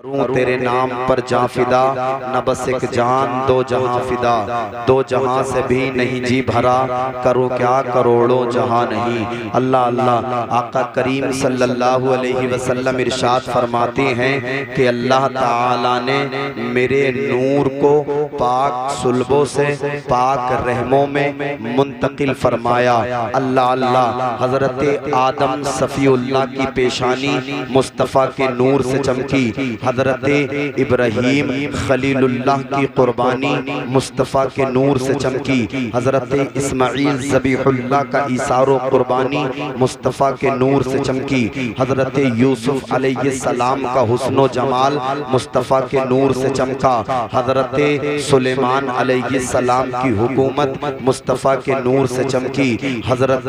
تیرے نام پر جاں فدا، نہ بس ایک جان دو جہاں فدا، دو جہاں سے بھی نہیں جی بھرا، کرو کیا کروڑوں جہاں نہیں۔ اللہ اللہ۔ آقا کریم صلی اللہ علیہ وسلم ارشاد فرماتے ہیں کہ اللہ تعالیٰ نے میرے نور کو پاک صلبوں سے پاک رحموں میں منتقل فرمایا۔ اللہ اللہ۔ حضرت آدم صفی اللہ کی پیشانی مصطفیٰ کے نور سے چمکی، حضرت ابراہیم خلیل اللہ کی قربانی مصطفیٰ کے نور سے چمکی، حضرت اسماعیل ذبیح اللہ کا ایثار و قربانی مصطفیٰ کے نور سے چمکی، حضرت یوسف علیہ السلام کا حسن و جمال مصطفیٰ کے نور سے چمکا، حضرت سلیمان علیہ السلام کی حکومت مصطفیٰ کے نور سے چمکی، حضرت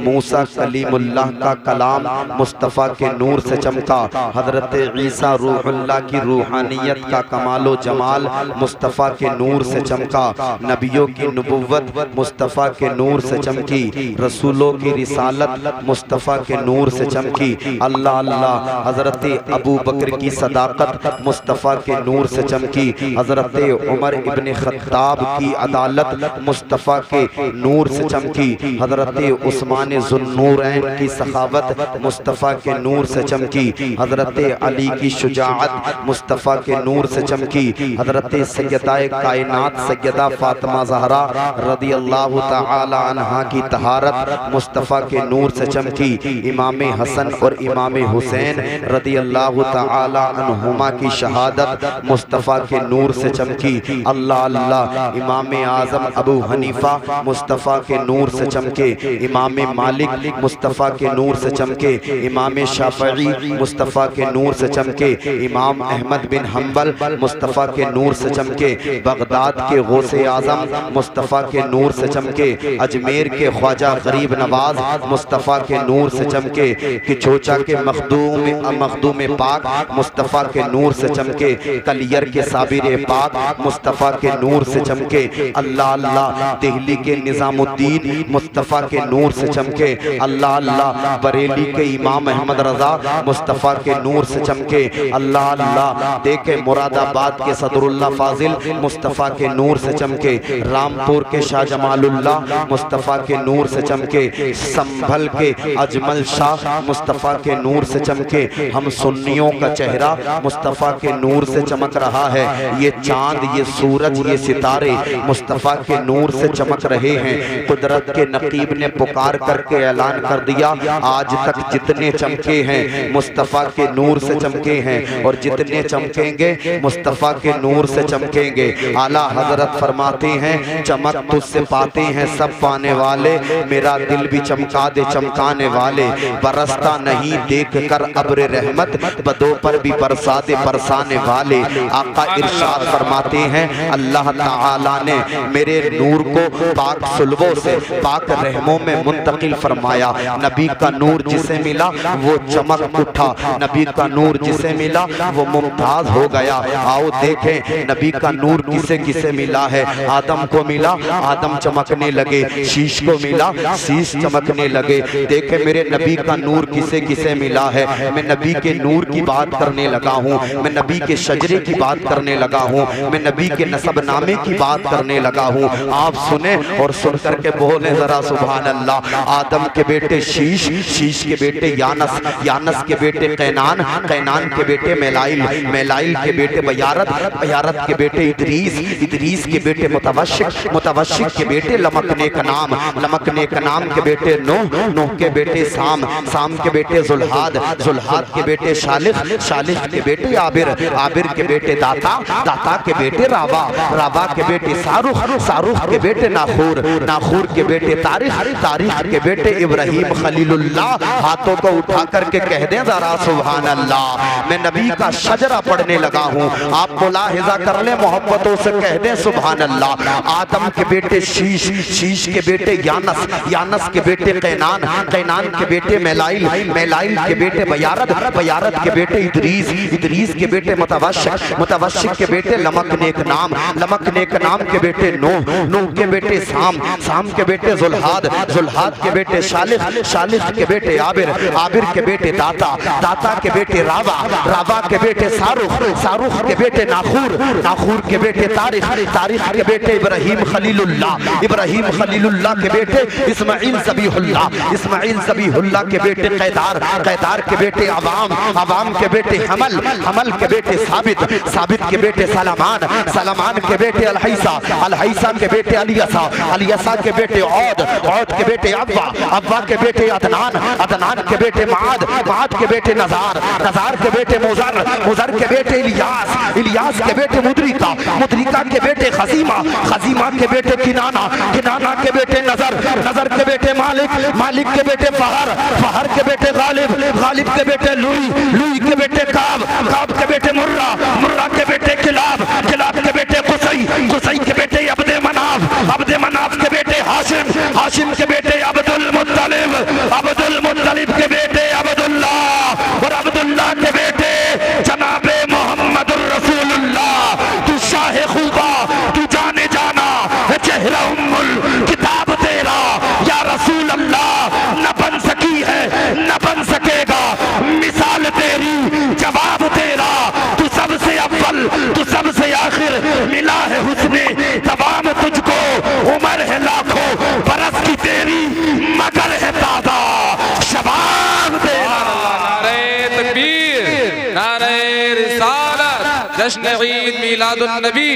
موسیٰ کلیم اللہ کا کلام مصطفیٰ کے نور سے چمکا، حضرت عیسیٰ روح اللہ کی روحانیت کا کمال و جمال مصطفیٰ کے نور سے چمکا، نبیوں کی نبوت مصطفیٰ کے نور سے چمکی، رسولوں کی رسالت مصطفیٰ کے نور سے چمکی۔ اللہ اللہ۔ حضرت ابو بکر کی صداقت مصطفیٰ کے نور سے چمکی، حضرت عمر ابن خطاب کی عدالت مصطفیٰ کے نور سے چمکی، حضرت عثمان ذو النورین کی سخاوت مصطفیٰ کے نور سے چمکی، حضرت علی کی شجاعت مصطفیٰ کے نور سے چمکی، حضرت سیدہ کائنات سیدہ فاطمہ زہرا رضی اللہ تعالی عنہا کی طہارت مصطفیٰ کے نور سے چمکی، امام حسن اور امام حسین رضی اللہ تعالی عنہما کی شہادت مصطفیٰ کے نور سے چمکی۔ اللہ اللہ۔ امام اعظم ابو حنیفہ مصطفیٰ کے نور سے چمکے، امام مالک مصطفیٰ کے نور سے چمکے، امام شافعی مصطفیٰ کے نور سے چمکے، امام احمد بن حنبل مصطفیٰ کے نور سے چمکے، بغداد کے غوث اعظم مصطفیٰ کے نور سے چمکے، اجمیر کے خواجہ غریب نواز مصطفیٰ کے نور سے چمکے، کچوچا کے مخدوم پاک مصطفیٰ کے نور سے چمکے، کلیر کے صابر پاک مصطفیٰ کے نور سے چمکے۔ اللہ اللہ۔ دہلی کے نظام الدین مصطفیٰ کے نور سے چمکے۔ اللہ اللہ۔ بریلی کے امام احمد رضا مصطفیٰ کے نور سے چمکے۔ اللہ اللہ۔ دیکھیں مراد آباد کے صدر اللہ فاضل مصطفیٰ کے نور سے چمکے، رامپور کے شاہ جمال اللہ مصطفیٰ کے نور سے چمکے، سنبھل کے اجمل شاہ مصطفیٰ کے نور سے چمکے۔ ہم سنیوں کا چہرہ مصطفیٰ کے نور سے چمک رہا ہے، یہ چاند، یہ سورج، یہ ستارے مصطفیٰ کے نور سے چمک رہے ہیں۔ قدرت کے نقیب نے پکار کر کے اعلان کر دیا، آج تک جتنے چمکے ہیں مصطفیٰ کے نور سے چمکے ہیں، اور جتنے چمکیں گے مصطفیٰ کے نور سے چمکیں گے۔ اعلیٰ حضرت فرماتے ہیں، چمک تجھ سے پاتے ہیں سب پانے والے، میرا دل بھی چمکا دے چمکانے والے، برستا نہیں دیکھ کر ابر رحمت، بدوں پر بھی برسا دے برسانے والے۔ آقا ارشاد فرماتے ہیں، اللہ تعالیٰ نے میرے نور کو پاک صلبوں سے پاک رحموں میں منتقل فرمایا۔ نبی کا نور جسے ملا وہ چمک اٹھا، نبی کا نور جسے ملا وہ ممتاز ہو گیا۔ آؤ دیکھیں نبی کا نور کسے کسے ملا ہے۔ آدم کو ملا، آدم چمکنے لگے، شیش کو ملا، شیش چمکنے لگے۔ دیکھیں میرے نبی کا نور کسے کسے ملا ہے۔ میں نبی کے نور کی بات کرنے لگا ہوں، میں نبی کے شجرے کی بات کرنے لگا ہوں، میں نبی کے نسب نامے کی بات کرنے لگا ہوں۔ آپ سنیں اور سن کر کے بولیں ذرا سبحان اللہ۔ آدم کے بیٹے شیش، شیش کے بیٹے یانس، یانس کے بیٹے قینان، قینان کے بیٹے میلائل، میلائل کے بیٹے بیارت، بیارت کے بیٹے ادریس، ادریس کے بیٹے متوشق، متوشق کے بیٹے لمکنے کا نام، لمکنے کا نام کے بیٹے نوح، نوح کے بیٹے سام، سام کے بیٹے ذوالحاد، ذوالحاد کے بیٹے شالخ، شالخ کے بیٹے عابر، عابر کے بیٹے داتا، داتا کے بیٹے رابع، رابع کے بیٹے سارخ، سارخ کے بیٹے ناخور، ناخور کے بیٹے تاریخ، تاریخ کے بیٹے ابراہیم خلیل اللہ۔ ہاتھوں کو اٹھا کر کے کہہ دیں ذرا سبحان اللہ۔ میں نبی کا شجرہ پڑھنے لگا ہوں، آپ ملاحظہ کر لیں، محبتوں سے کہہ دیں سبحان اللہ۔ آدم کے بیٹے شیش، شیش کے بیٹے یانس، یانس کے بیٹے قینان، قینان کے بیٹے میلائل، میلائل کے بیٹے بیارت، بیارت کے بیٹے ادریس، ادریس کے بیٹے متوشق، متوشق کے بیٹے لمکنے کا نام، لمکنے کا نام کے بیٹے نوح، نوح کے بیٹے سام، سام کے بیٹے ذوالحاد، ذوالحاد کے بیٹے شالخ، شالخ کے بیٹے عابر، عابر کے بیٹے داتا، داتا کے بیٹے رابع، رابع کے بیٹے بیٹے شاہرخ، شاہرخ کے بیٹے ناخور، ناخور کے بیٹے طارق، طارق کے بیٹے ابراہیم خلیل اللہ، ابراہیم خلیل اللہ کے بیٹے اسماعیل ذبیح اللہ، اسماعیل ذبیح اللہ کے بیٹے قیدار، قیدار کے بیٹے عوام، عوام کے بیٹے حمل، حمل کے بیٹے ثابت، ثابت کے بیٹے سلمان، سلمان کے بیٹے الحیسہ، الحیسہ کے بیٹے الیسا، الیسا کے بیٹے عود، عود کے بیٹے عبا، عبا کے بیٹے عدنان، عدنان کے بیٹے معاد، معاد کے بیٹے نزار، نزار کے بیٹے مزر، مزر کے بیٹے الیاس، الیاس کے بیٹے مدرکہ، مدرکہ کے بیٹے خزیمہ، خزیمہ کے بیٹے کنانہ، کنانہ کے بیٹے نظر، نظر کے بیٹے مالک، مالک کے بیٹے فہر، فہر کے بیٹے غالب، غالب کے بیٹے لوئی، لوئی کے بیٹے کعب، کعب کے بیٹے مرہ، مرہ کے بیٹے کلاب، کلاب کے بیٹے قصی، قصی کے بیٹے عبد مناف، عبد مناف کے بیٹے ہاشم، ہاشم کے بیٹے عبد المطلب، عبد المطلب کے بیٹے عبداللہ، اور عبداللہ کے بیٹے جناب محمد الرسول اللہ۔ تو شاہ خوبا، تو جانے جانا چہرہ ام الکتاب تیرا یا رسول اللہ، نہ بن سکی ہے نہ بن سکے گا مثال تیری، جواب تیرا، تو سب سے اول تو سب سے آخر، ملا ہے حسن تمام تجھ کو، عمر ہے لاکھوں برس کی تیری مگر ہے تازہ شباب تیرا۔ نعرہ تکبیر، نعرہ رسالت، جشن عید میلاد النبی،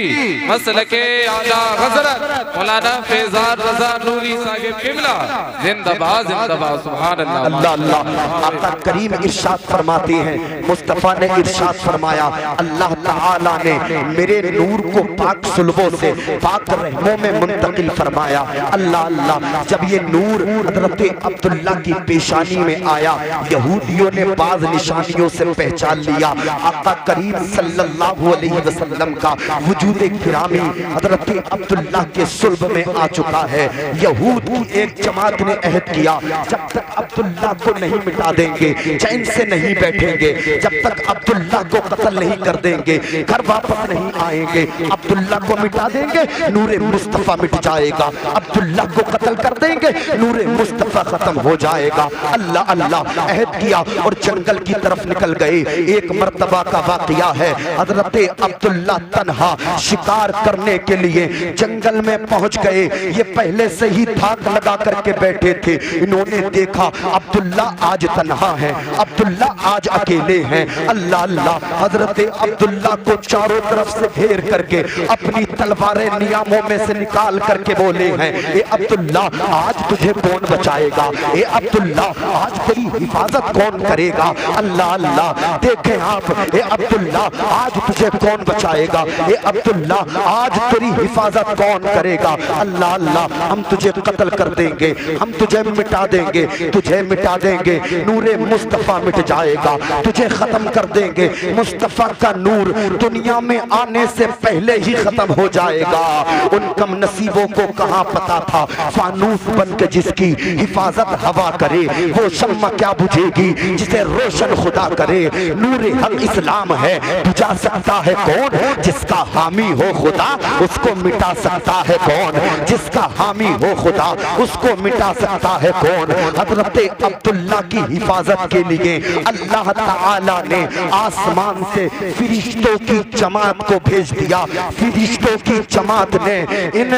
مسلک اعلیٰ حضرت مولانا فیضان رضا نوری صاحب قبلہ، زندہ باد زندہ باد، سبحان اللہ۔ اللہ اللہ، آقا کریم ارشاد فرماتے ہیں، مصطفیٰ نے ارشاد فرمایا، اللہ تعالیٰ نے میرے نور کو پاک صلبوں سے پاک رحموں میں منتقل فرمایا۔ اللہ اللہ، جب یہ نور حضرت عبداللہ کی پیشانی میں آیا، یہودیوں نے بعض نشانیوں سے پہچان لیا آقا کریم صلی اللہ علیہ وسلم کا وجود گرامی حضرت عبداللہ کے صلب میں آ چکا ہے۔ یہود کی ایک جماعت نے عہد کیا، جب تک عبداللہ کو نہیں مٹا دیں گے چین سے نہیں بیٹھیں گے، جب تک عبداللہ کو قتل نہیں کر دیں گے گھر واپس نہیں آئیں گے۔ عبداللہ کو مٹا دیں گے نور مصطفیٰ مٹ جائے گا، عبداللہ کو قتل کر دیں گے نور مصطفیٰ ختم ہو جائے گا۔ اللہ اللہ، عہد کیا اور جنگل کی طرف نکل گئے۔ ایک مرتبہ کا واقعہ ہے، حضرت عبداللہ تنہا شکار کرنے کے لیے جنگل میں پہنچ گئے۔ یہ پہلے سے ہی تھاک لگا کر کے بیٹھے تھے، انہوں نے دیکھا عبداللہ آج تنہا ہے، عبداللہ آج اکیلے ہیں۔ اللہ اللہ، حضرت عبداللہ کو چاروں طرف سے گھیر کر کے اپنی تلواریں نیاموں میں سے نکال کر کے بولے ہیں، اے عبداللہ آج تجھے کون بچائے گا، اے عبداللہ آج تیری حفاظت کون کرے گا۔ اللہ اللہ، دیکھیں آپ، اے عبداللہ آج تجھے کون بچائے گا، اے عبداللہ آج تیری حفاظت کون کرے گا۔ اللہ اللہ، ہم تجھے قتل کر دیں گے، ہم تجھے مٹا دیں گے، تجھے مٹا دیں گے، نور مصطفیٰ مٹ جائے گا، تجھے ختم کر دیں گے، مصطفیٰ کا نور دنیا میں آنے سے پہلے ہی ختم ہو جائے گا۔ ان کم نصیبوں کو کہاں پتا تھا فانوس بن کے جس کی حفاظت ہوا کرے وہ شمع کیا بجھے گی جسے روشن خدا کرے۔ نور حق اسلام ہے، بجھا سکتا ہے کون، جس کا حامی ہو خدا اس کو مٹا سکتا ہے کون، جس کا حامی ہو خدا اس کو مٹا سکتا ہے کون۔ حضرت عبداللہ کی حفاظت کے لیے اللہ تعالی نے آسمان سے فرشتوں کی جماعت کو بھیج دیا، فرشتوں کی جماعت نے ان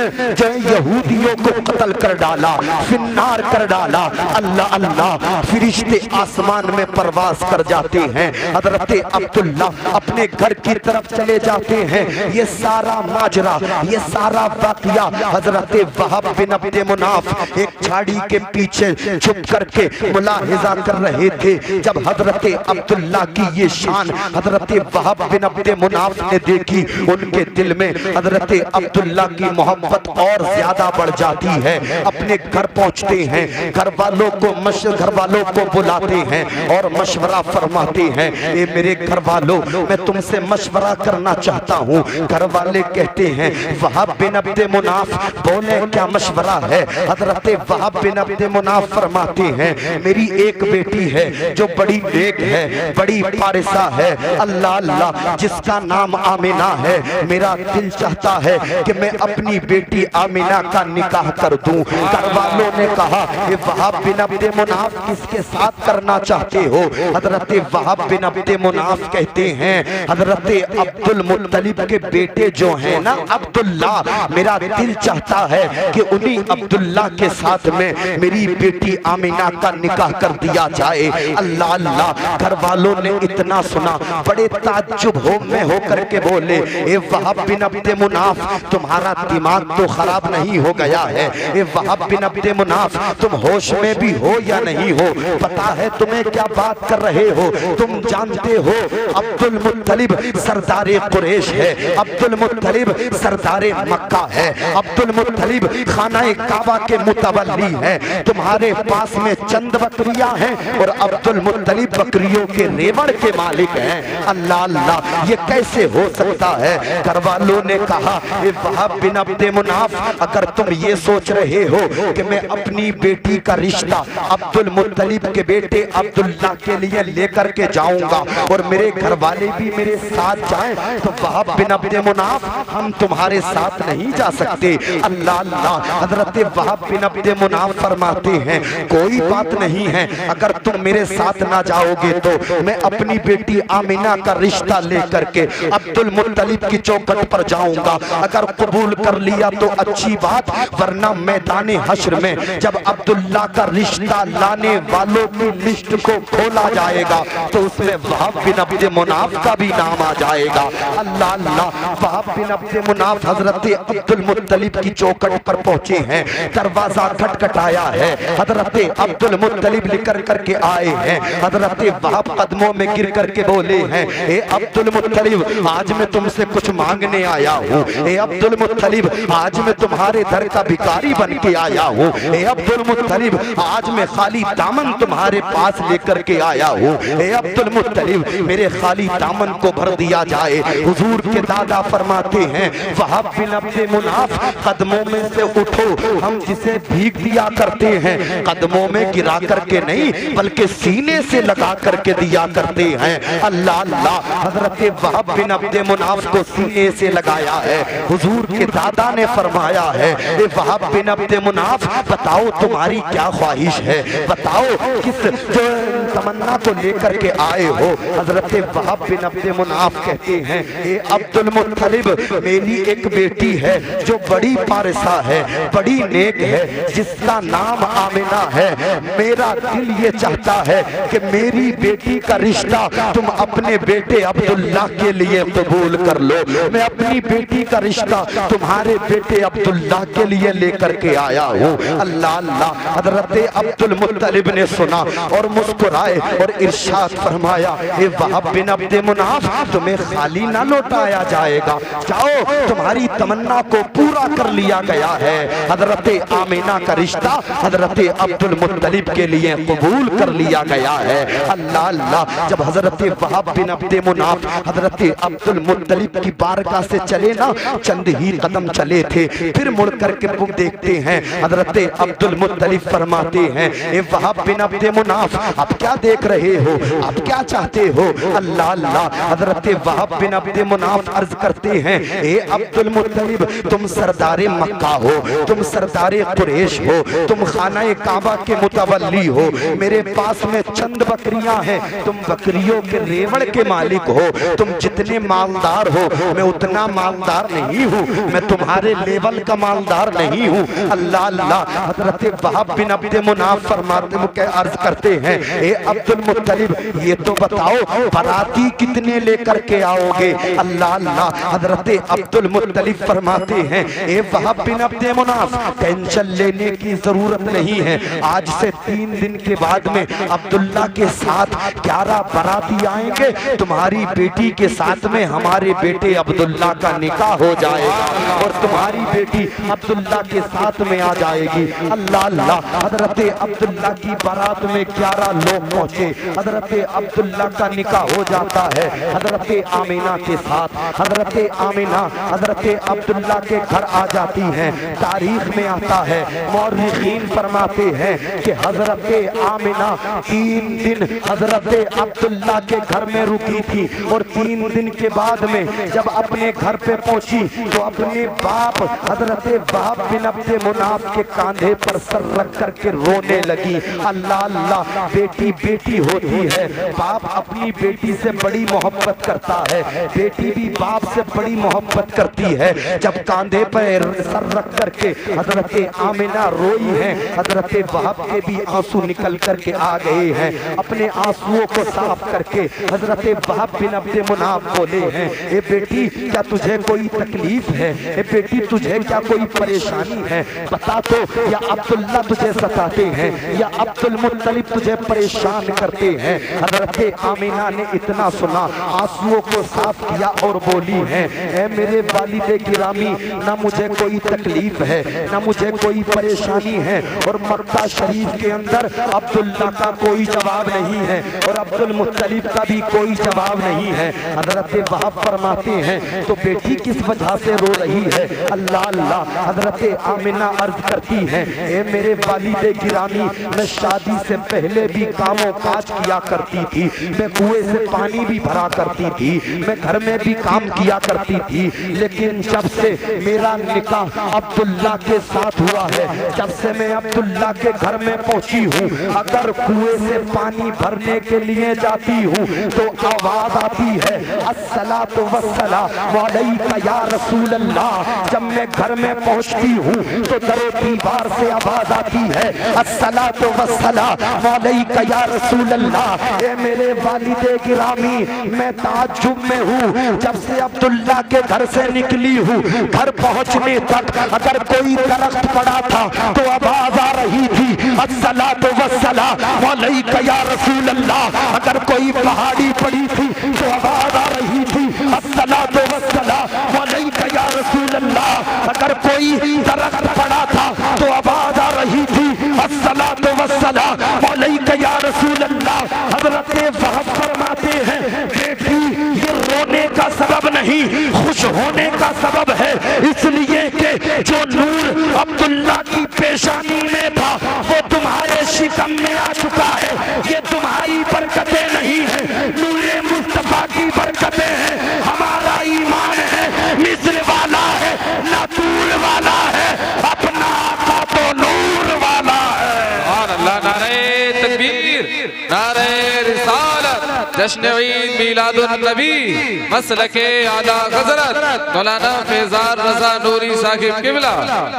یہودیوں کو قتل کر ڈالا، فنار کر ڈالا۔ اللہ اللہ، فرشتے آسمان میں پرواز کر جاتے ہیں، حضرت عبداللہ اپنے گھر کی طرف چلے جاتے ہیں۔ یہ سارا ماجرا، یہ سارا واقعہ حضرت وہب بن عبد مناف ایک جھاڑی کے پیچھے چھپ کر کے ملاحظہ کر رہے تھے۔ جب حضرت عبداللہ کی یہ شان حضرت وہب بن عبد مناف نے دیکھی، ان کے دل میں حضرت عبداللہ کی محبت اور زیادہ بڑھ جاتی ہے۔ اپنے گھر پہنچتے ہیں، گھر والوں کو بلاتے ہیں اور مشورہ فرماتے ہیں، اے میرے گھر والوں، میں تم سے مشورہ کرنا چاہتا ہوں۔ گھر والے کہتے ہیں وہاب بن عبد مناف بولے کیا مشورہ ہے؟ حضرت وہاب بن عبد مناف فرماتے ہیں میری ایک بیٹی ہے جو بڑی نیک ہے، بڑی پارسہ ہے، اللہ اللہ، جس کا نام آمینہ ہے۔ میرا دل چاہتا ہے کہ میں اپنی بیٹی آمینہ کا نکاح کر دوں۔ گھر والوں نے کہا وہاب بن عبد مناف کس کے ساتھ کرنا چاہتے ہو؟ حضرت وہاب بن عبد مناف کہتے ہیں حضرت عبد المطلب کے بیٹے جو ہیں نا عبداللہ، میرا دل چاہتا ہے کہ انہی عبداللہ کے ساتھ میں میری بیٹی آمینہ کا نکاح کر دیا جائے۔ اللہ اللہ، گھر والوں نے اتنا سنا بڑے تعجب میں ہو کر کے بولے اے وہاب بن عبد مناف تمہارا دماغ تو خراب نہیں ہو گیا ہے؟ اے وہاب بن عبد مناف تم ہوش میں بھی ہو یا نہیں ہو؟ پتا ہے تمہیں کیا بات کر رہے ہو؟ تم جانتے ہو عبد المطلب سردار قریش ہے، عبد المطلب سردار مکہ ہے، عبد المطلب خانہ کعبہ کے متولی ہے۔ تمہارے پاس میں چند بکریاں ہیں اور عبد المطلب بکریوں کے ریوڑ کے مالک ہیں۔ اللہ اللہ، یہ کیسے ہو سکتا ہے؟ گھر والوں نے کہا اے وہاب بن عبد مناف اگر تم یہ سوچ رہے ہو کہ میں اپنی بیٹی کا رشتہ عبد المطلب کے بیٹے عبداللہ کے لیے لے کر کے جاؤں گا اور میرے گھر والے بھی میرے ساتھ جائیں تو وہاب بن عبد مناف ہم تمہارے ساتھ نہیں جا سکتے۔ اللہ اللہ، حضرت وہاب بن عبد مناف فرماتے ہیں کوئی بات نہیں ہے، اگر تم میرے ساتھ نہ جاؤ گے تو میں اپنی بیٹی آمینہ کا رشتہ لے کر کے عبد المطلب کی چوکھٹ پر جاؤں گا۔ اگر قبول کر لیا تو اچھی بات، ورنہ میدان حشر میں جب عبداللہ کا رشتہ لانے والوں کی لسٹ کو کھولا جائے گا تو اس میں وہاب بن عبد مناف کا بھی نام آ جائے گا۔ اللہ اللہ، وہاب بن عبد مناف حضرت عبد المطلب کی چوکھٹ پر پہنچے ہیں، دروازہ کھٹکھٹایا ہے، حضرت عبد المطلب لکر کر کے آئے ہیں۔ حضرت وہاب قدموں میں گر کر کے بولے ہیں اے عبد المطلب آج میں تم سے کچھ مانگنے آیا ہوں، اے عبد المطلب آج میں تمہارے در کا بھکاری بن کے آیا ہوں، اے عبد المطلب آج میں خالی دامن تمہارے پاس لے کر کے آیا ہوں، اے عبد المطلب میرے خالی دامن کو بھر دیا جائے۔ حضور کے دادا فرماتے ہیں وہاب بن عبد مناف قدموں میں سے اٹھو، ہم جسے بھیگ دیا کرتے ہیں قدموں میں گرا کر کے نہیں بلکہ سینے سے لگا کر کے دیا کرتے ہیں۔ اللہ اللہ، حضرت وہاب بن عبد مناف کو سینے سے لگایا ہے۔ حضور کے دادا نے فرمایا ہے اے وہاب بن عبد مناف بتاؤ تمہاری کیا خواہش ہے، بتاؤ کس جو تمنا کو لے کر کے آئے ہو؟ حضرت وہاب بن عبد مناف کہتے ہیں اے عبد المطلب میری ایک بیٹی ہے جو بڑی پارسہ ہے، بڑی نیک ہے، جس کا نام آمینہ ہے۔ میرا دل یہ چاہتا ہے کہ میری بیٹی کا رشتہ تم اپنے بیٹے عبداللہ کے لیے قبول کر لو۔ میں اپنی بیٹی کا رشتہ تمہارے بیٹے عبداللہ کے لیے لے کر کے آیا ہوں۔ اللہ اللہ، حضرت عبد المطلب نے سنا اور مسکرائے اور ارشاد فرمایا اے وہاب بن عبد مناف تمہیں خالی نہ لوٹایا جائے گا، جاؤ تمہاری تمنا کو پورا کر لیا گیا ہے۔ حضرت آمینہ کا رشتہ حضرت عبد المطلب کے لیے قبول کر لیا گیا ہے۔ اللہ اللہ، جب حضرت وہاب بن عبد مناف حضرت عبد المطلب کی بارگاہ سے چلے نا چند ہی قدم چلے تھے، پھر مڑ کر کے دیکھتے ہیں حضرت عبد المطلب فرماتے ہیں اے وہاب بن عبد مناف آپ کیا دیکھ رہے ہو، آپ کیا چاہتے ہو؟ اللہ اللہ، حضرت وہاب بن عبد مناف عرض کرتے ہیں اے عبد المطلب تم سردار مکہ ہو، تم سردار قریش ہو، تم خانہ کعبہ کے متولی ہو، میرے پاس میں چند بکریاں ہیں، تم بکریوں کے ریوڑ کے مالک ہو، تم جتنے مالدار ہو میں اتنا مالدار نہیں ہوں، میں تمہارے لیول کا مالدار نہیں ہوں۔ اللہ اللہ، حضرت وہاب بن عبد مناف فرماتے ہیں عرض کرتے ہیں اے عبد المطلب یہ تو بتاؤ باراتی کتنے لے کر کے آؤ گے؟ اللہ اللہ، حضرت عبد المطلب فرماتے ہیں اے وہاب بن عبد مناف ٹینشن لینے کی ضرورت نہیں ہے، آج سے 3 دن کے بعد میں عبداللہ کے ساتھ 11 باراتی آئیں گے، تمہاری بیٹی کے ساتھ میں ہمارے بیٹے عبداللہ کا نکاح ہو جائے گا اور تمہاری بیٹی عبداللہ کے ساتھ میں آ جائے گی۔ اللہ اللہ، حضرت عبداللہ کی بارات میں 11 لوگ پہنچے، حضرت عبداللہ کا نکاح ہو جاتا ہے۔ حضرت آمینہ کے ساتھ حضرت آمینہ حضرت عبداللہ کے گھر آ جاتی ہیں. تاریخ میں آتا ہے، مورخین فرماتے ہیں کہ حضرت آمینہ 3 دن حضرت عبداللہ کے گھر میں رکی تھی، اور 3 دن کے بعد میں جب اپنے گھر پہ پہنچی تو اپنے باپ حضرت وہب بن عبد مناف کے کاندھے پر سر رکھ کر کے رونے لگی. اللہ اللہ، بیٹی بیٹی ہوتی ہے، باپ اپنی بیٹی سے بڑی محبت کرتا ہے، بیٹی بھی باپ سے بڑی محبت کرتی ہے. جب کاندھے پر سر رکھ کر کے حضرت آمینہ روئی ہیں، حضرت وہب کے بھی آنسو نکل کر کے آ گئے ہیں. اپنے آنسوؤں کو صاف کر کے حضرت وہب بن عبد مناف بولے ہیں، اے بیٹی کیا تجھے کوئی تکلیف ہے؟ اے بیٹی تجھے کیا کوئی پریشانی ہے؟ بتا تو، یا عبداللہ تجھے ستاتے ہیں یا عبد المطلب تجھے پریشان کرتے ہیں؟ حضرت آمینہ نے اتنا سنا، آنسوؤں کو صاف کیا اور بولی ہیں، اے میرے والد گرامی، نہ مجھے کوئی تکلیف ہے نہ مجھے کوئی پریشانی ہے، اور مکہ شریف کے اندر عبداللہ کا کوئی جواب نہیں ہے اور عبد المطلب کا بھی کوئی جواب نہیں ہے. حضرت وہب فرماتے ہیں تو بیٹی کس وجہ سے رو رہی ہے؟ اللہ اللہ. حضرت آمینہ عرض کرتی ہیں، اے میرے والد گرامی، میں شادی سے پہلے بھی کام و کاج کیا کرتی تھی، میں کنویں سے پانی بھی بھرا کرتی تھی، میں گھر میں بھی کام کیا کرتی تھی، لیکن جب سے میرا نکاح عبداللہ کے ساتھ ہوا ہے، جب سے میں عبداللہ کے گھر میں پہنچی ہوں، اگر کنویں سے پانی بھرنے کے لیے جاتی ہوں تو آواز آتی ہے الصلاۃ والسلام علیک یا رسول اللہ. جب میں گھر میں پہنچتی ہوں تو در و دیوار سے آواز آتی ہے الصلاۃ والسلام علیک یا رسول اللہ. اے میرے والد گرامی، میں تعجب میں ہوں، جب سے عبداللہ کے گھر سے نکلی ہوں، گھر پہنچنے تک اگر کوئی درخت پڑا تھا تو آواز آ رہی تھی الصلاۃ والسلام علیک یا رسول اللہ. اگر کوئی پہاڑی پڑی تھی تو آواز آ رہی تھی الصلاۃ والسلام علیک یا رسول اللہ. اگر کوئی درخت پڑا تھا تو آواز آ رہی تھی الصلاۃ والسلام علیک یا رسول اللہ. حضرت وہب فرماتے ہیں، بیٹی یہ رونے کا سبب نہیں، خوش ہونے کا سبب ہے، اس لیے کہ جو نور عبداللہ کی پیشانی میں تھا وہ تمہارے شکم میں آ چکا ہے. یہ تمہاری برکتیں نہیں ہیں، نور مصطفیٰ کی برکتیں ہیں. ہمارا ایمان ہے مثل والا ہے نہ طول والا ہے، اپنا آقا تو نور والا ہے. سبحان اللہ. نعرہ تکبیر، نعرہ رسالت، جشن عید میلاد النبی، مسلک اعلیٰ حضرت مولانا فیضان رضا نوری صاحب قبلہ،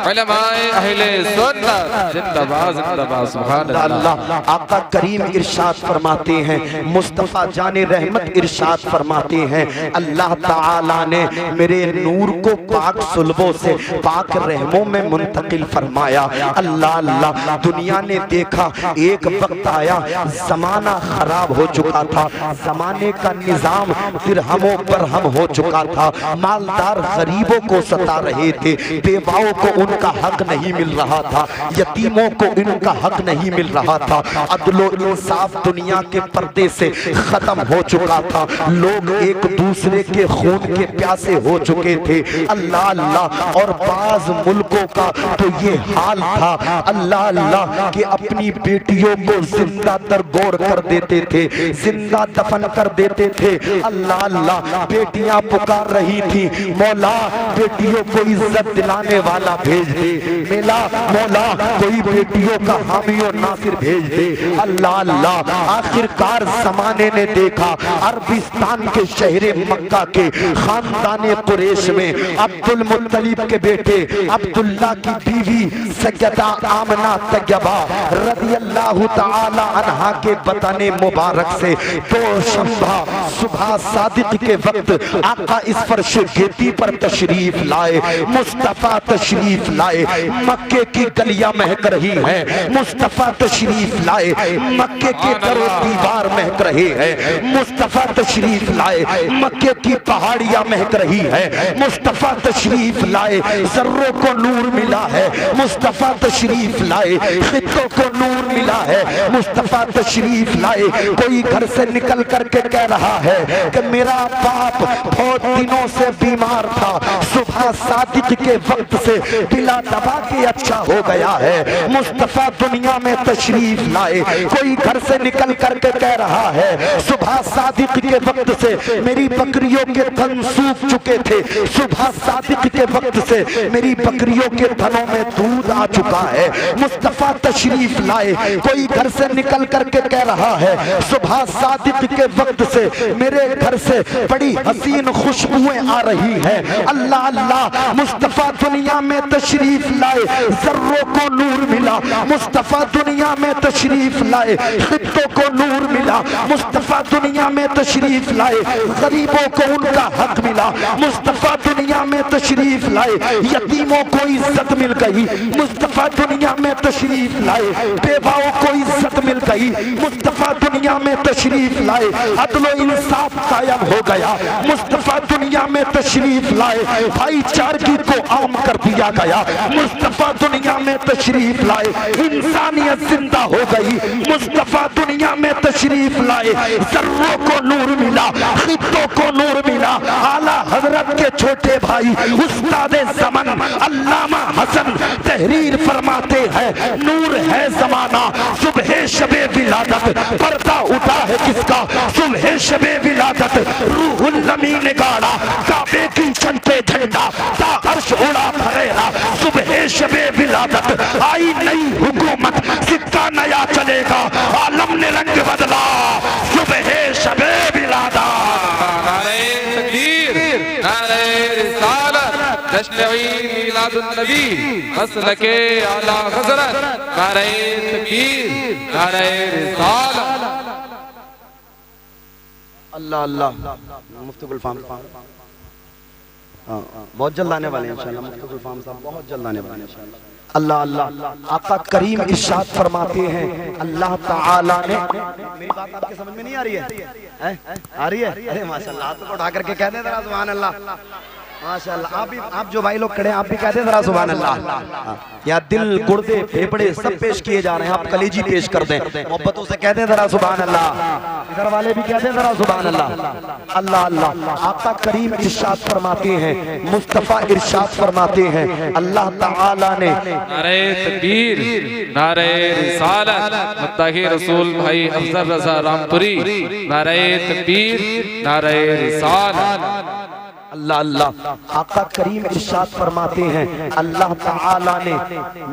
علماء اہل سنت زندہ باد زندہ باد. سبحان اللہ. آقا کریم ارشاد فرماتے ہیں، مصطفیٰ جان رحمت ارشاد فرماتے ہیں، اللہ تعالیٰ نے میرے نور کو پاک صلبوں سے پاک رحموں میں منتقل فرمایا. اللہ اللہ. دنیا نے دیکھا ایک وقت آیا زمانہ خراب ہو چکا تھا، زمانے کا نظام درہم و برہم ہو چکا تھا، مالدار غریبوں کو ستا رہے تھے، بیواؤں کو ان کا حق نہیں مل رہا تھا، یتیموں کو ان کا حق نہیں مل رہا تھا، عدل و انصاف دنیا کے پردے سے ختم ہو چکا تھا، لوگ ایک دوسرے کے خون کے پیاسے ہو چکے تھے. اللہ اللہ. اور بعض ملکوں کا تو یہ حال تھا اللہ اللہ کہ اپنی بیٹیوں کو زندہ درگور کر دیتے تھے، زندہ دفن کر دیتے تھے. اللہ اللہ. بیٹیاں پکار رہی تھی، مولا بیٹیوں کو عزت دلانے والا بھیج دے، مولا کوئی بیٹیوں کا حامی و ناصر بھیج دے. اللہ اللہ. آخر کار زمانے نے دیکھا عربستان کے شہر مکہ کے خاندان قریش میں عبد المطلب کے بیٹے عبداللہ کی بیوی سیدہ آمنہ طیبہ رضی اللہ تعالی عنہا کے بدن مبارک سے دوشنبہ صبح صادق کے وقت آقا اس فرش گیتی پر تشریف لائے، مصطفیٰ تشریف لائے، مکے کی گلیاں مہک رہی ہیں، مصطفیٰ تشریف لائے، مکے کے در و دیوار مہک رہے ہیں، مصطفیٰ تشریف لائے، مکے کی پہاڑیاں مہک رہی ہیں، مصطفیٰ تشریف لائے، ذروں کو نور ملا ہے، مصطفیٰ تشریف لائے، خطوں کو نور ملا ہے، مصطفیٰ تشریف لائے. کوئی گھر سے نکل نکل کر کے کہہ رہا ہے کہ میرا باپ بہت دنوں سے بیمار تھا، صبح صادق کے وقت سے بلا دوا کے اچھا ہو گیا ہے، مصطفیٰ دنیا میں تشریف لائے۔ کوئی گھر سے نکل کر کے کہہ رہا ہے صبح صادق کے وقت سے میری بکریوں کے تھن سوکھ چکے تھے، صبح صادق کے وقت سے میری بکریوں کے تھنوں میں دودھ آ چکا ہے، مصطفیٰ تشریف لائے۔ کوئی گھر سے نکل کر کے کہہ رہا ہے صبح صادق کے وقت سے میرے گھر سے بڑی حسین خوشبوئیں آ رہی ہیں، اللہ اللہ مصطفیٰ دنیا میں تشریف لائے، ذروں کو نور ملا، مصطفیٰ دنیا میں تشریف لائے، خطوں کو نور ملا، مصطفیٰ دنیا میں تشریف لائے، غریبوں کو ان کا حق ملا، مصطفیٰ دنیا میں تشریف لائے، یتیموں کو عزت مل گئی، مصطفیٰ دنیا میں تشریف لائے، بیواؤں کو عزت مل گئی، مصطفیٰ دنیا میں تشریف لائے، عدل و انصاف قائم ہو گیا، مصطفیٰ دنیا میں تشریف لائے، بھائی چارگی کو عام کر دیا گیا، مصطفیٰ دنیا میں تشریف لائے، انسانیت زندہ ہو گئی، مصطفیٰ دنیا میں تشریف لائے، ذروں کو نور ملا، خطوں کو نور ملا۔ اعلیٰ حضرت کے چھوٹے بھائی استاد زمن علامہ حسن تحریر فرماتے ہیں نور ہے زمانہ صبح شب ولادت، پردہ اٹھا ہے کس کا صبح شب ولادت، روح الزمین گاڑا کعبے کی چھت پہ جھنڈا تا عرش اڑا پھریرا صبح شب ولادت، آئی نئی حکومت سکہ نیا چلے گا، عالم نے رنگ بدلا صبح شب ولادت۔ نعرہ تکبیر، نعرہ رسالت، جشن عید میلاد النبی مسلک اعلیٰ حضرت، نعرہ تکبیر، نعرہ رسالت۔ اللہ اللہ مفتی گلفام بہت جلد آنے والے ہیں انشاءاللہ، مفتی گلفام صاحب بہت جلد آنے والے ہیں انشاءاللہ۔ اللہ اللہ آقا کریم ارشاد فرماتے ہیں اللہ تعالیٰ نے، میری بات آپ کے سمجھ میں نہیں آ رہی ہے؟ آ رہی ہے؟ ارے ماشاءاللہ ہاتھ کو اٹھا کر کے کہہ دیں ذرا سبحان اللہ، ماشاءاللہ۔ آپ جو بھائی لوگ کھڑے ہیں آپ بھی کہہ دیں ذرا سبحان اللہ۔ یہاں دل گردے پھیپڑے سب پیش کیے جا رہے ہیں، آپ کلیجی پیش کر دیں، محبتوں سے کہہ دیں ذرا سبحان اللہ، ادھر والے بھی کہہ دیں ذرا سبحان اللہ۔ اللہ اللہ آقا کریم ارشاد فرماتے ہیں، مصطفیٰ ارشاد فرماتے ہیں اللہ تعالیٰ نے، نعرہ تکبیر، نعرہ رسالت، متحی رسول بھائی افضل رضا رامپوری، نعرہ تکبیر، نعرہ رسالت۔ اللہ اللہ آقا کریم ارشاد فرماتے ہیں اللہ تعالیٰ نے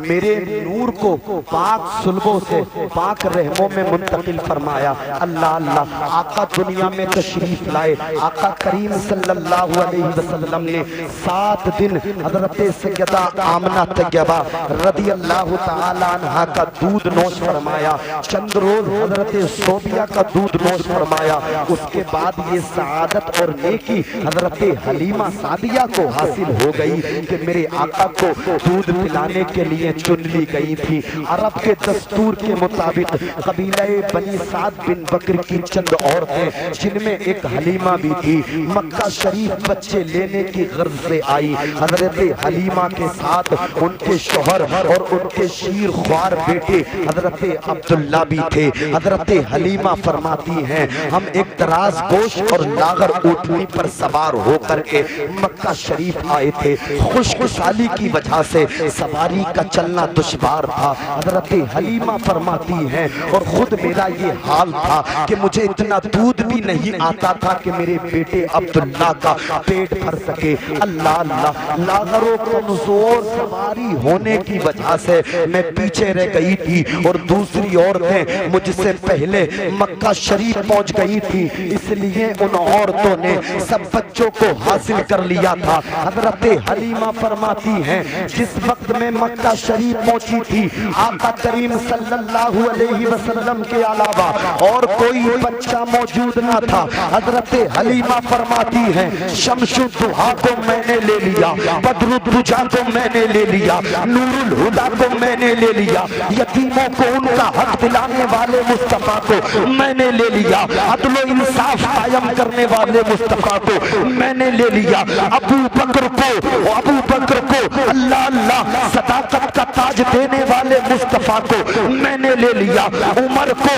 میرے نور کو پاک صلبوں سے پاک رحموں میں منتقل فرمایا۔ اللہ اللہ آقا دنیا میں تشریف لائے، آقا کریم صلی اللہ علیہ وسلم نے 7 دن حضرت سیدہ آمنہ طیبہ رضی اللہ تعالیٰ عنہ کا دودھ نوش فرمایا، چند روز حضرت صوبیہ کا دودھ نوش فرمایا، اس کے بعد یہ سعادت اور نیکی حضرت حلیمہ سعدیہ کو حاصل ہو گئی کہ میرے آقا کو دودھ پلانے کے لیے چن لی گئی تھی۔ عرب کے دستور کے مطابق قبیلہ بنی سعد بن بکر کی چند عورتیں جن میں ایک حلیمہ بھی تھی مکہ شریف بچے لینے کی غرض سے آئی، حضرت حلیمہ کے ساتھ ان کے شوہر اور ان کے شیر خوار بیٹے حضرت عبداللہ بھی تھے۔ حضرت حلیمہ فرماتی ہیں ہم ایک دراز گوش اور لاغر اونٹنی پر سوار ہو کر کے مکہ شریف آئے تھے، خشک سالی کی وجہ سے سواری کا چلنا دشوار تھا۔ حضرت حلیمہ فرماتی ہیں اور خود میرا یہ حال تھا کہ مجھے اتنا دودھ بھی نہیں آتا تھا کہ میرے بیٹے عبداللہ کا پیٹ بھر سکے۔ اللہ اللہ لاغر و کمزور سواری ہونے کی وجہ سے میں پیچھے رہ گئی تھی اور دوسری عورتیں مجھ سے پہلے مکہ شریف پہنچ گئی تھی، اس لیے ان عورتوں نے سب بچوں کو حاصل کر لیا تھا۔ حضرت حلیمہ فرماتی ہیں جس وقت میں مکہ شریف پہنچی تھی آقا کریم صلی اللہ علیہ وسلم کے علاوہ اور کوئی بچہ موجود نہ تھا۔ حضرت حلیمہ فرماتی ہیں شمس الضحیٰ کو میں نے لے لیا، بدر الدجا کو میں نے لے لیا، نور الہدیٰ کو میں نے لے لیا، یتیموں کو ان کا حق دلانے والے مصطفیٰ کو میں نے لے لیا، عدل و انصاف قائم کرنے والے مصطفیٰ کو میں نے لے لیا ابو بکر کو اللہ اللہ صداقت کا تاج دینے والے مصطفیٰ کو میں نے لے لیا، عمر کو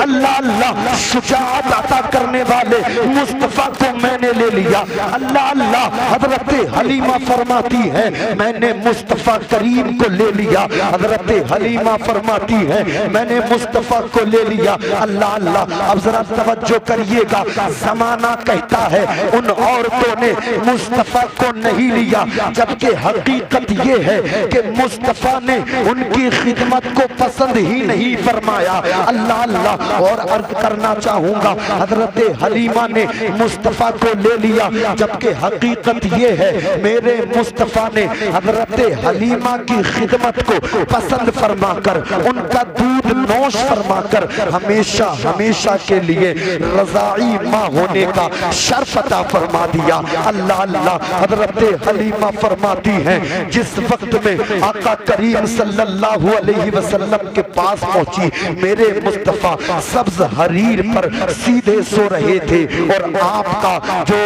اللہ اللہ شجاعت عطا کرنے والے مصطفیٰ کو میں نے لے لیا، اللہ اللہ حضرت حلیمہ فرماتی ہے میں نے مصطفیٰ کریم کو لے لیا، حضرت حلیمہ فرماتی ہے میں نے مصطفیٰ کو لے لیا، اللہ اللہ۔ اب ذرا توجہ کریے گا، زمانہ کہتا ہے ان عورتوں نے مصطفیٰ کو نہیں لیا، جبکہ حقیقت یہ ہے کہ مصطفیٰ نے ان کی خدمت کو پسند ہی نہیں فرمایا، اللہ اللہ۔ اور عرض کرنا چاہوں گا حضرت حلیمہ نے مصطفیٰ کو لے لیا، جبکہ حقیقت یہ ہے میرے مصطفیٰ نے حضرت حلیمہ کی خدمت کو پسند فرما کر ان کا دودھ نوش فرما کر ہمیشہ ہمیشہ کے لیے رضاعی ماں ہونے کا شرف عطا فرما دیا، اللہ اللہ۔ حضرت حلیمہ فرماتی ہیں جس وقت میں آقا کریم صلی اللہ علیہ وسلم کے پاس پہنچی، میرے مصطفیٰ سبز حریر پر سیدھے سو رہے تھے اور آپ کا جو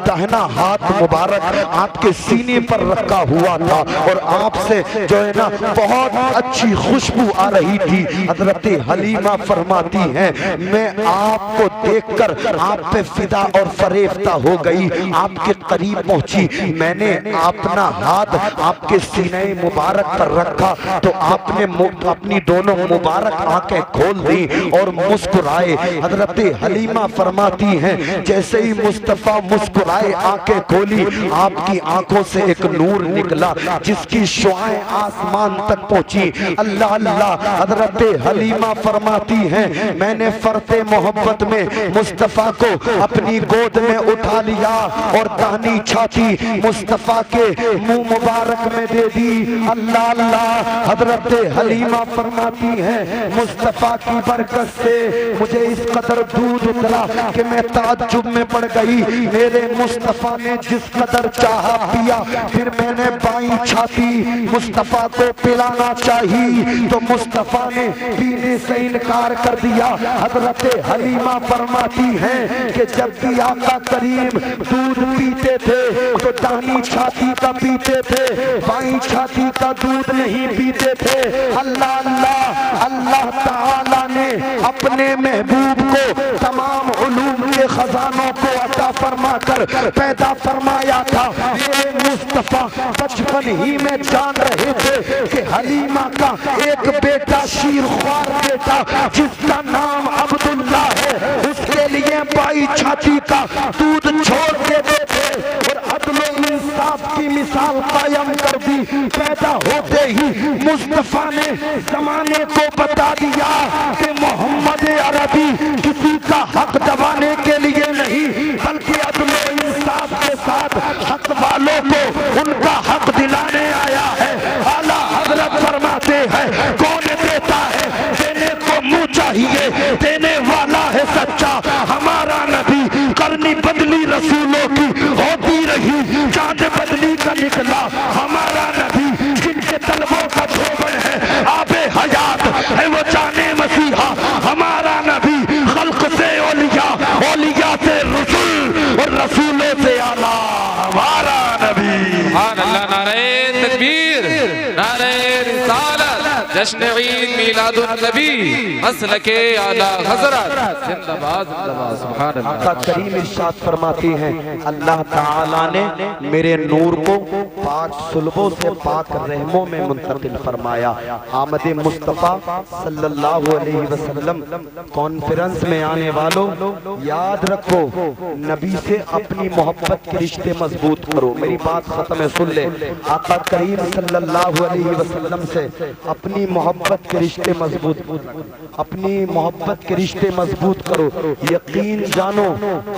دہنا ہاتھ مبارک آپ کے سینے پر رکھا ہوا تھا اور آپ سے جو ہے نا بہت اچھی خوشبو آ رہی تھی۔ حضرت حلیمہ فرماتی ہیں میں آپ کو دیکھ کر آپ پہ فدا اور فریفتہ ہو گئی، آپ کے قریب پہنچی، میں نے اپنا ہاتھ آپ کے سینے مبارک پر رکھا تو آپ نے اپنی دونوں مبارک آنکھیں کھول دی اور مسکرائے۔ حضرت حلیمہ فرماتی ہیں جیسے ہی مصطفیٰ مسکرائے آنکھیں کھولی، آپ کی آنکھوں سے ایک نور نکلا جس کی شعاعیں آسمان تک پہنچی، اللہ اللہ۔ حضرت حلیمہ فرماتی ہیں میں نے فرط محبت میں مصطفیٰ کو اپنی گود میں اٹھا لیا اور دہنی چھاتی مصطفیٰ کے منہ مبارک میں دے دی، اللہ اللہ۔ حضرت حلیمہ فرماتی ہیں مصطفیٰ کی برکت سے مجھے اس قدر دودھ اترا کہ میں تعجب میں پڑ گئی، میرے مصطفیٰ نے جس قدر چاہا پیا، پھر میں نے بائیں چھاتی مصطفیٰ کو پلانا چاہی تو مصطفیٰ نے پینے سے انکار کر دیا۔ حضرت حلیمہ فرماتی ہیں کہ جب بھی آقا کریم دودھ پیتے تھے تو دہنی چھاتی کا پیتے تھے، بائیں چھاتی کا دودھ نہیں پیتے تھے، اللہ اللہ۔ اللہ تعالیٰ نے اپنے محبوب کو تمام علوم کے خزانوں کو عطا فرما کر پیدا فرمایا تھا، میرے مصطفیٰ بچپن ہی میں جان رہے تھے کہ حلیمہ کا ایک بیٹا شیر خوار بیٹا جس کا نام عبداللہ ہے، اس کے لیے بائی چھاتی کا دودھ چھوڑ دیتے تھے اور عدل و انصاف کی مثال قائم کر دی۔ پیدا ہوتے ہی مصطفیٰ نے زمانے کو بتا دیا کہ محمد عربی کسی کا حق دبانے کے لیے نہیں بلکہ عدل و انصاف کے ساتھ حق والوں کو ان کا حق دلانے آیا ہے۔ اعلیٰ حضرت فرماتے ہیں کون دیتا ہے دینے کو منہ چاہیے، دینے والا ہے سچا ہمارا نبی، کرنی بدلی رسولوں کی ہوتی رہی، چاند بدلی کا نکلا ہمارا نبی، جن کے طلبوں کا دھوبن ہے آب حیات ہے وہ جانے مسیحا ہمارا نبی، خلق سے اولیاء، اولیاء سے رسول اور رسولوں سے اعلیٰ ہمارا نبی۔ سبحان اللہ، نعرہ تکبیر، نعرہ رسالت، جشن عید میلاد النبی، مسلک اعلیٰ حضرت، زندہ باد زندہ باد، سبحان اللہ۔ آقا کریم ارشاد فرماتے ہیں اللہ تعالیٰ نے میرے نور کو پاک صلبوں سے پاک رحموں میں منتقل فرمایا۔ آمد مصطفیٰ صلی اللہ علیہ وسلم کانفرنس میں آنے والوں یاد رکھو نبی سے اپنی محبت کے رشتے مضبوط کرو، میری بات ختم ہے سن لے، آقا کریم صلی اللہ علیہ وسلم سے اپنی محبت کے رشتے مضبوط، اپنی محبت کے رشتے مضبوط کرو، یقین جانو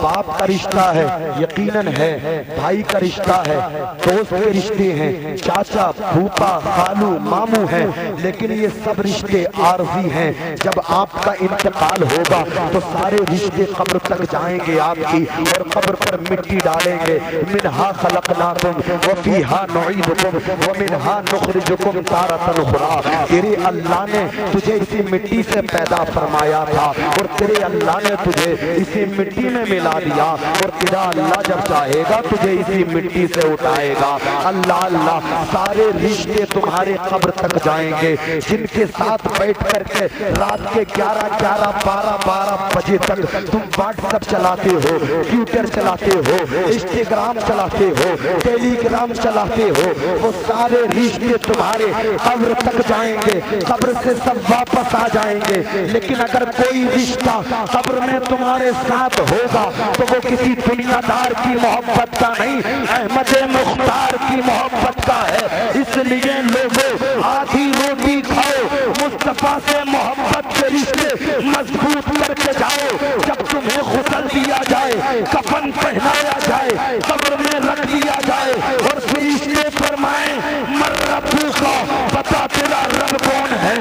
باپ کا رشتہ ہے، یقیناً ہے، بھائی کا رشتہ ہے، دوست کے رشتے ہیں، چاچا پھوپا خالو ماموں ہیں، لیکن یہ سب رشتے عارضی ہیں، جب آپ کا انتقال ہوگا تو سارے رشتے قبر تک جائیں گے آپ کی اور قبر پر مٹی ڈالیں گے، منہا خلقناکم وفیہا نعیدکم ومنہا نخرجکم تارۃ اخری، یہ تیرے اللہ نے تجھے اسی مٹی سے پیدا فرمایا تھا اور تیرے اللہ نے تجھے اسی مٹی میں ملا دیا اور تیرا اللہ جب چاہے گا تجھے اسی مٹی سے اٹھائے گا۔ اللہ اللہ سارے رشتے تمہارے قبر تک جائیں گے، جن کے ساتھ بیٹھ کر کے رات کے 11 12 بجے تک تم واٹس ایپ چلاتے ہو، ٹویٹر چلاتے ہو، انسٹاگرام چلاتے ہو، ٹیلی گرام چلاتے ہو، وہ سارے رشتے تمہارے قبر تک جائیں گے، قبر سے سب واپس آ جائیں گے۔ لیکن اگر کوئی رشتہ قبر میں تمہارے ساتھ ہوگا تو وہ کسی دنیا دار کی محبت کا نہیں، احمد مختار کی محبت کا ہے۔ اس لیے لوگوں آدھی روٹی کھاؤ، مصطفیٰ سے محبت کے رشتے مضبوط کر کے جاؤ۔ جب تمہیں غسل دیا جائے، کفن پہنایا جائے، قبر میں رکھ دیا جائے اور فرشتے فرمائیں مر ربو کا، بتا تیرا رب کون ہے،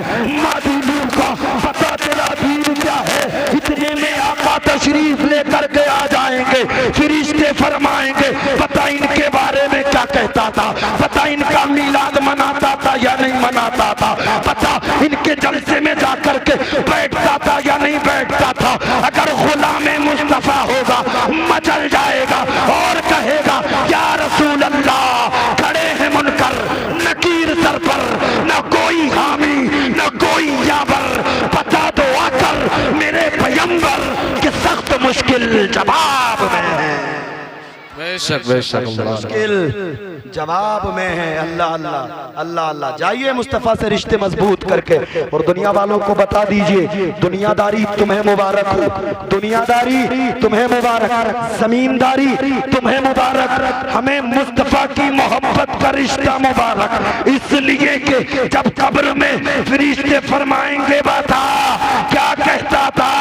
مادی نور کا، بتا تیرا دین کیا ہے، اتنے میں آقا تشریف لے کر کے آ جائیں گے۔ فرشتے فرمائیں گے پتہ ان کے بارے میں کیا کہتا تھا، پتہ ان کا میلاد مناتا تھا یا نہیں مناتا تھا، پتہ ان کے جلسے میں جا کر کے بیٹھتا تھا یا نہیں بیٹھتا تھا۔ اگر غلام مصطفیٰ ہوگا مچل جائے گا اور کہے گا یا رسول اللہ، کھڑے ہیں منکر نکیر سر پر، نہ کوئی حامی نہ کوئی یاور، بتا دو آ کر میرے پیغمبر کہ سخت مشکل جواب میں ہے، بے شک بے شک مشکل جواب میں ہے۔ اللہ اللہ اللہ اللہ، جائیے مصطفیٰ سے رشتے مضبوط کر کے اور دنیا والوں کو بتا دیجئے دنیا داری تمہیں مبارک ہو، دنیا داری تمہیں مبارک، زمینداری تمہیں مبارک، ہمیں مصطفیٰ کی محبت کا رشتہ مبارک، اس لیے کہ جب قبر میں فرشتے فرمائیں گے بتا کیا کہتا تھا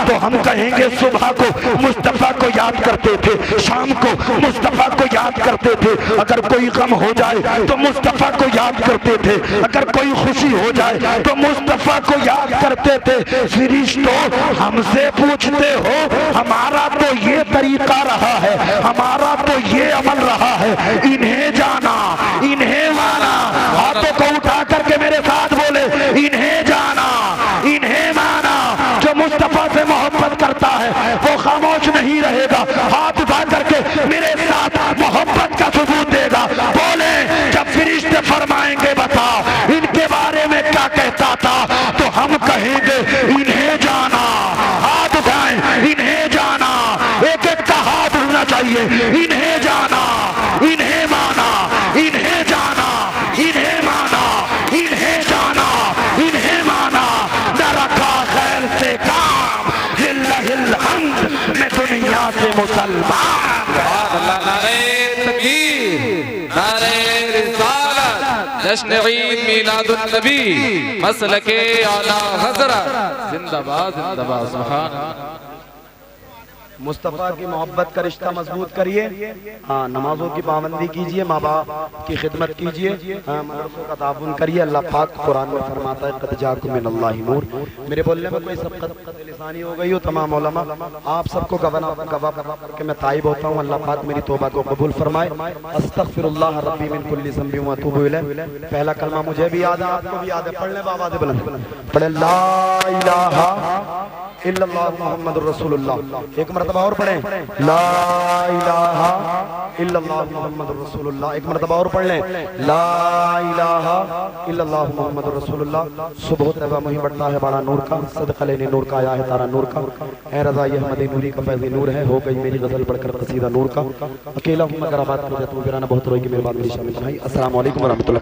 تو ہم کہیں گے صبح کو مصطفیٰ کو یاد کرتے تھے، شام کو مصطفیٰ کو یاد کرتے تھے، اگر کوئی غم ہو جائے تو مصطفیٰ کو یاد کرتے تھے، اگر کوئی خوشی ہو جائے تو مصطفیٰ کو یاد کرتے تھے۔ فرشتوں ہم سے پوچھتے ہو، ہمارا تو یہ طریقہ رہا ہے، ہمارا تو یہ عمل رہا ہے، انہیں جانا انہیں مانا، ہاتھوں کو اٹھا کر کے میرے ساتھ بولے انہیں جانا انہیں مانا۔ جو مصطفیٰ سے محبت کرتا ہے وہ خاموش نہیں رہے گا، ہاتھ اٹھا کر کے میرے ساتھ محبت کا ثبوت دے گا، بولے جب فرشتے فرمائیں گے بتا ان کے بارے میں کیا کہتا تھا تو ہم کہیں گے انہیں جانا، ہاتھ اٹھائیں انہیں جانا، ایک ایک کا ہاتھ اٹھنا چاہیے، انہیں جانا انہیں مانا، انہیں جانا انہیں مانا، انہیں جانا انہیں مانا، نہ رکھا خیر سے کام، للہ الحمد میں دنیا سے مسلمان۔ اللہ، نعرہ تکبیر، نعرہ رسالت، جشن عید میلاد النبی، مسلک اعلیٰ حضرت، زندہ باد زندہ باد، سبحان اللہ۔ مصطفیٰ کی محبت کا رشتہ مضبوط کریے، ہاں نمازوں کی پابندی کیجئے، ماں باپ کی خدمت کیجئے، مدرسوں کا تعاون کریے۔ اللہ پاک قرآن میں فرماتا ہے قد جاءکم من اللہ نور۔ میرے بولنے میں کوئی سبقت لسانی ہو گئی ہو تمام علماء آپ سب کو گواہ کر کے میں تائب ہوتا ہوں، اللہ پاک میری توبہ کو قبول فرمائے۔ استغفر اللہ ربی من کل ذنب واتوب الیہ۔ پہلا کلمہ مجھے بھی یاد ہے، آپ کو بھی یاد ہے، پڑھ لیں بآواز بلند، پڑھیں لا الہ الا اللہ محمد الرسول اللہ، ایک مرتبہ اور پڑھیں لا الہ الا اللہ محمد الرسول اللہ، ایک مرتبہ اور پڑھ لیں لا الہ الا اللہ محمد الرسول اللہ۔ صبح طیبہ مہی بڑھتا ہے بڑا نور کا، صدقہ لینے نور کا آیا ہے تارا نور کا، اے رضا یہ احمد نوری کا فیض نور ہے، ہو گئی میری غزل پڑھ کر قصیدہ نور کا، اکیلا ہوں مگر آباد کر دیتا ہوں گرانا بہت روئی کی میرے بعد میری شامل بنائی۔ السلام علیکم ورحمۃ اللہ۔